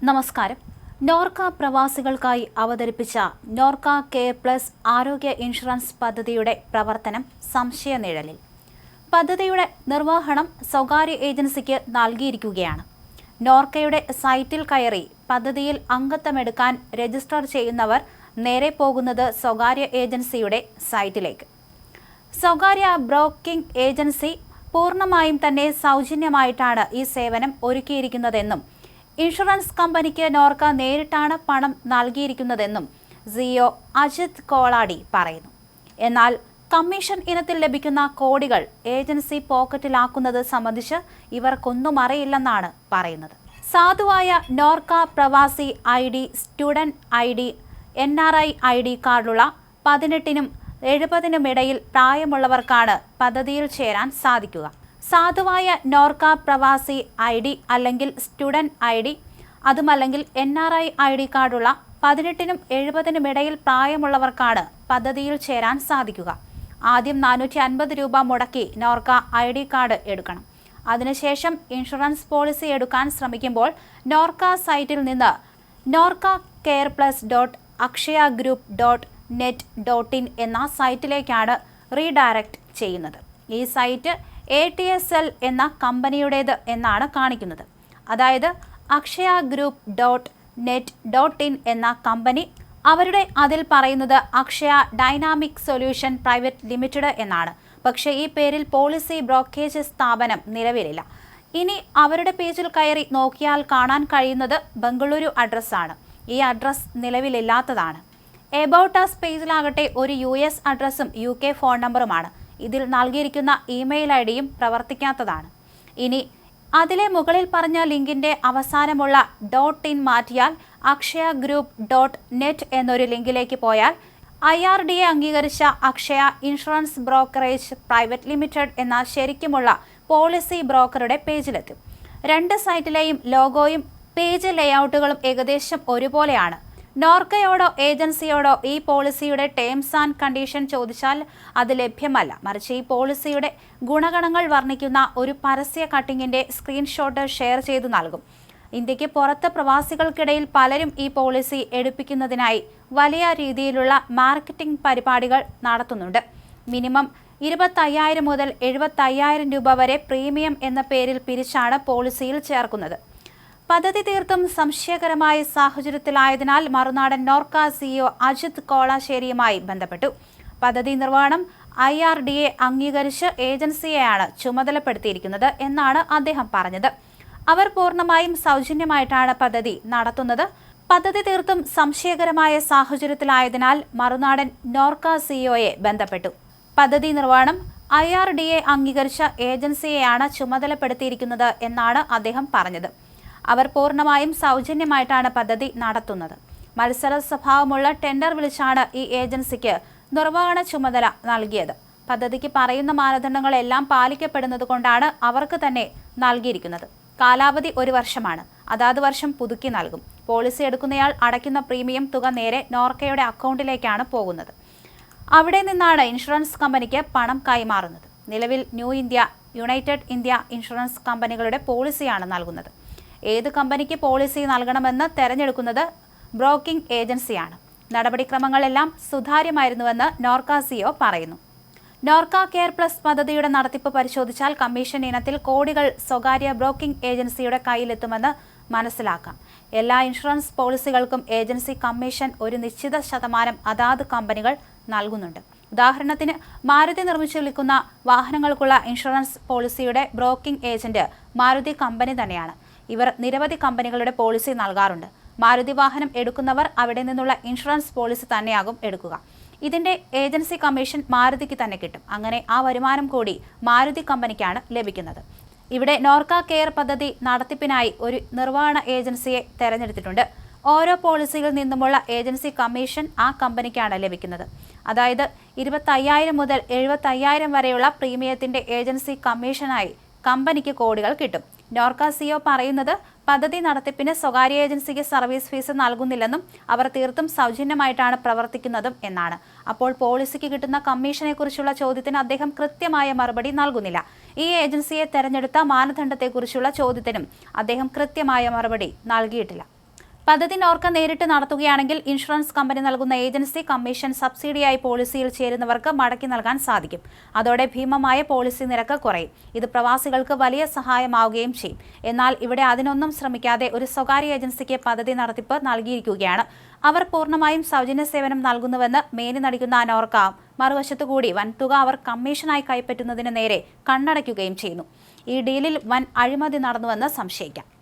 നമസ്കാരം. നോർക്ക പ്രവാസികൾക്കായി അവതരിപ്പിച്ച Norka care plus ആരോഗ്യ ഇൻഷുറൻസ് പദ്ധതിയുടെ പ്രവർത്തനം സംശയനിഴലിൽ. പദ്ധതിയുടെ നിർവഹണം സ്വകാര്യ ഏജൻസിക്ക് നൽകിയിരിക്കുകയാണ്. നോർക്കയുടെ സൈറ്റിൽ കയറി പദ്ധതിയിൽ അംഗത്വമെടുക്കാൻ രജിസ്റ്റർ ചെയ്യുന്നവർ നേരെ പോകുന്നത് സ്വകാര്യ ഏജൻസിയുടെ സൈറ്റിലേക്ക്. സ്വകാര്യ ബ്രോക്കിംഗ് ഏജൻസി പൂർണ്ണമായും തന്നെ സൗജന്യമായിട്ടാണ് ഈ സേവനം ഒരുക്കിയിരിക്കുന്നതെന്നും ഇൻഷുറൻസ് കമ്പനിക്ക് നോർക്ക നേരിട്ടാണ് പണം നൽകിയിരിക്കുന്നതെന്നും സിഇഒ അജിത് കോളാടി പറയുന്നു. എന്നാൽ കമ്മീഷൻ ഇനത്തിൽ ലഭിക്കുന്ന കോടികൾ ഏജൻസി പോക്കറ്റിലാക്കുന്നത് സംബന്ധിച്ച് ഇവർക്കൊന്നും അറിയില്ലെന്നാണ് പറയുന്നത്. സാധുവായ നോർക്ക പ്രവാസി ID, student ID, NRI ID കാർഡുള്ള 18-നും 70-നും ഇടയിൽ പ്രായമുള്ളവർക്കാണ് പദ്ധതിയിൽ ചേരാൻ സാധിക്കുക. സാധുവായ നോർക്ക പ്രവാസി ID അല്ലെങ്കിൽ സ്റ്റുഡന്റ് ID, അതുമല്ലെങ്കിൽ NRI ID കാർഡുള്ള 18-നും 70-നും ഇടയിൽ പ്രായമുള്ളവർക്കാണ് പദ്ധതിയിൽ ചേരാൻ സാധിക്കുക. ആദ്യം 450 രൂപ മുടക്കി നോർക്ക ID കാർഡ് എടുക്കണം. അതിനുശേഷം ഇൻഷുറൻസ് പോളിസി എടുക്കാൻ ശ്രമിക്കുമ്പോൾ നോർക്ക സൈറ്റിൽ നിന്ന് norcacareplus.akshayagroup.net.in എന്ന സൈറ്റിലേക്കാണ് റീഡയറക്റ്റ് ചെയ്യുന്നത്. ഈ സൈറ്റ് ATSL എന്ന കമ്പനിയുടേത് എന്നാണ് കാണിക്കുന്നത്. അതായത് akshayagroup.net.in എന്ന കമ്പനി, അതിൽ പറയുന്നത് Akshaya dynamic solution private limited എന്നാണ്. പക്ഷേ ഈ പേരിൽ പോളിസി ബ്രോക്കേജ് സ്ഥാപനം നിലവിലില്ല. ഇനി അവരുടെ പേജിൽ കയറി നോക്കിയാൽ കാണാൻ കഴിയുന്നത് ബംഗളൂരു അഡ്രസ്സാണ്. ഈ അഡ്രസ് നിലവിലില്ലാത്തതാണ്. എബൌട്ട് അസ് പേജിലാകട്ടെ ഒരു US അഡ്രസ്സും UK ഫോൺ നമ്പറുമാണ്. ഇതിൽ നൽകിയിരിക്കുന്ന ഇമെയിൽ IDയും പ്രവർത്തിക്കാത്തതാണ്. ഇനി അതിലെ മുകളിൽ പറഞ്ഞ ലിങ്കിന്റെ അവസാനമുള്ള .in മാറ്റിയാൽ akshayagroup.net എന്നൊരു ലിങ്കിലേക്ക് പോയാൽ IRDA അംഗീകരിച്ച Akshaya insurance brokerage private limited എന്ന ശരിക്കുമുള്ള പോളിസി ബ്രോക്കറുടെ പേജിലെത്തും. രണ്ട് സൈറ്റിലെയും ലോഗോയും പേജ് ലേഔട്ടുകളും ഏകദേശം ഒരുപോലെയാണ്. നോർക്കയോടോ ഏജൻസിയോടോ ഈ പോളിസിയുടെ ടേംസ് ആൻഡ് കണ്ടീഷൻ ചോദിച്ചാൽ അത് ലഭ്യമല്ല. മറിച്ച് ഈ പോളിസിയുടെ ഗുണഗണങ്ങൾ വർണ്ണിക്കുന്ന ഒരു പരസ്യ കട്ടിങ്ങിന്റെ സ്ക്രീൻഷോട്ട് ഷെയർ ചെയ്തു നൽകും. ഇന്ത്യക്ക് പുറത്ത് പ്രവാസികൾക്കിടയിൽ പലരും ഈ പോളിസി എടുപ്പിക്കുന്നതിനായി വലിയ രീതിയിലുള്ള മാർക്കറ്റിംഗ് പരിപാടികൾ നടത്തുന്നുണ്ട്. മിനിമം 25,000 മുതൽ 75,000 രൂപ വരെ പ്രീമിയം എന്ന പേരിൽ പിരിച്ചാണ് പോളിസിയിൽ ചേർക്കുന്നത്. പദ്ധതി തീർത്തും സംശയകരമായ സാഹചര്യത്തിലായതിനാൽ മറുനാടൻ നോർക്ക CEO അജിത് കോളാശ്ശേരിയുമായി ബന്ധപ്പെട്ടു. പദ്ധതി നിർവഹണം IRDA അംഗീകരിച്ച് ഏജൻസിയെയാണ് ചുമതലപ്പെടുത്തിയിരിക്കുന്നത് എന്നാണ് അദ്ദേഹം പറഞ്ഞത്. അവർ പൂർണ്ണമായും സൗജന്യമായിട്ടാണ് പദ്ധതി നടത്തുന്നത്. പദ്ധതി തീർത്തും സംശയകരമായ സാഹചര്യത്തിലായതിനാൽ മറുനാടൻ നോർക്ക CEOയെ ബന്ധപ്പെട്ടു. പദ്ധതി നിർവഹണം IRDA അംഗീകരിച്ച ഏജൻസിയെയാണ് ചുമതലപ്പെടുത്തിയിരിക്കുന്നത് എന്നാണ് അദ്ദേഹം പറഞ്ഞത്. അവർ പൂർണ്ണമായും സൗജന്യമായിട്ടാണ് പദ്ധതി നടത്തുന്നത്. മത്സര സ്വഭാവമുള്ള ടെൻഡർ വിളിച്ചാണ് ഈ ഏജൻസിക്ക് നിർവഹണ ചുമതല നൽകിയത്. പദ്ധതിക്ക് പറയുന്ന മാനദണ്ഡങ്ങളെല്ലാം പാലിക്കപ്പെടുന്നത് കൊണ്ടാണ് അവർക്ക് തന്നെ നൽകിയിരിക്കുന്നത്. കാലാവധി 1 വർഷമാണ്. അതാത് വർഷം പുതുക്കി നൽകും. പോളിസി എടുക്കുന്നയാൾ അടയ്ക്കുന്ന പ്രീമിയം തുക നേരെ നോർക്കയുടെ അക്കൗണ്ടിലേക്കാണ് പോകുന്നത്. അവിടെ നിന്നാണ് ഇൻഷുറൻസ് കമ്പനിക്ക് പണം കൈമാറുന്നത്. നിലവിൽ new India, United India insurance കമ്പനികളുടെ പോളിസിയാണ് നൽകുന്നത്. ഏത് കമ്പനിക്ക് പോളിസി നൽകണമെന്ന് തെരഞ്ഞെടുക്കുന്നത് ബ്രോക്കിംഗ് ഏജൻസിയാണ്. നടപടിക്രമങ്ങളെല്ലാം സുതാര്യമായിരുന്നുവെന്ന് നോർക്ക CEO പറയുന്നു. നോർക്ക കെയർ പ്ലസ് പദ്ധതിയുടെ നടത്തിപ്പ് പരിശോധിച്ചാൽ കമ്മീഷൻ ഇനത്തിൽ കോടികൾ സ്വകാര്യ ബ്രോക്കിംഗ് ഏജൻസിയുടെ കയ്യിലെത്തുമെന്ന് മനസ്സിലാക്കാം. എല്ലാ ഇൻഷുറൻസ് പോളിസികൾക്കും ഏജൻസി കമ്മീഷൻ ഒരു നിശ്ചിത ശതമാനം അതാത് കമ്പനികൾ നൽകുന്നുണ്ട്. ഉദാഹരണത്തിന് മാരുതി നിർമ്മിച്ചു വിൽക്കുന്ന വാഹനങ്ങൾക്കുള്ള ഇൻഷുറൻസ് പോളിസിയുടെ ബ്രോക്കിംഗ് ഏജന്റ് മാരുതി കമ്പനി തന്നെയാണ്. ഇവർ നിരവധി കമ്പനികളുടെ പോളിസി നൽകാറുണ്ട്. മാരുതി വാഹനം എടുക്കുന്നവർ അവിടെ നിന്നുള്ള ഇൻഷുറൻസ് പോളിസി തന്നെയാകും എടുക്കുക. ഇതിന്റെ ഏജൻസി കമ്മീഷൻ മാരുതിക്ക് തന്നെ കിട്ടും. അങ്ങനെ ആ വരുമാനം കൂടി മാരുതി കമ്പനിക്കാണ് ലഭിക്കുന്നത്. ഇവിടെ നോർക്ക കെയർ പദ്ധതി നടത്തിപ്പിനായി ഒരു നിർവഹണ ഏജൻസിയെ തെരഞ്ഞെടുത്തിട്ടുണ്ട്. ഓരോ പോളിസിയിൽ നിന്നുമുള്ള ഏജൻസി കമ്മീഷൻ ആ കമ്പനിക്കാണ് ലഭിക്കുന്നത്. അതായത് 25,000 മുതൽ 75,000 വരെയുള്ള പ്രീമിയത്തിന്റെ ഏജൻസി കമ്മീഷനായി കമ്പനിക്ക് കോടികൾ കിട്ടും. നോർക്ക CEO പറയുന്നത് പദ്ധതി നടത്തിപ്പിന് സ്വകാര്യ ഏജൻസിക്ക് സർവീസ് ഫീസ് നൽകുന്നില്ലെന്നും അവർ തീർത്തും സൗജന്യമായിട്ടാണ് പ്രവർത്തിക്കുന്നതും എന്നാണ്. അപ്പോൾ പോളിസിക്ക് കിട്ടുന്ന കമ്മീഷനെക്കുറിച്ചുള്ള ചോദ്യത്തിന് അദ്ദേഹം കൃത്യമായ മറുപടി നൽകുന്നില്ല. ഈ ഏജൻസിയെ തെരഞ്ഞെടുത്ത മാനദണ്ഡത്തെക്കുറിച്ചുള്ള ചോദ്യത്തിനും അദ്ദേഹം കൃത്യമായ മറുപടി നൽകിയിട്ടില്ല. പദ്ധതി നോർക്ക നേരിട്ട് നടത്തുകയാണെങ്കിൽ ഇൻഷുറൻസ് കമ്പനി നൽകുന്ന ഏജൻസി കമ്മീഷൻ സബ്സിഡിയായി പോളിസിയിൽ ചേരുന്നവർക്ക് മടക്കി നൽകാൻ സാധിക്കും. അതോടെ ഭീമമായ പോളിസി നിരക്ക് കുറയും. ഇത് പ്രവാസികൾക്ക് വലിയ സഹായമാവുകയും ചെയ്യും. എന്നാൽ ഇവിടെ അതിനൊന്നും ശ്രമിക്കാതെ ഒരു സ്വകാര്യ ഏജൻസിക്ക് പദ്ധതി നടത്തിപ്പ് നൽകിയിരിക്കുകയാണ്. അവർ പൂർണ്ണമായും സൗജന്യ സേവനം നൽകുന്നുവെന്ന് മേനി നടിക്കുന്ന നോർക്ക മറുവശത്തുകൂടി വൻതുക അവർ കമ്മീഷനായി കൈപ്പറ്റുന്നതിന് നേരെ കണ്ണടയ്ക്കുകയും ചെയ്യുന്നു. ഈ ഡീലിൽ വൻ അഴിമതി നടന്നുവെന്ന് സംശയിക്കാം.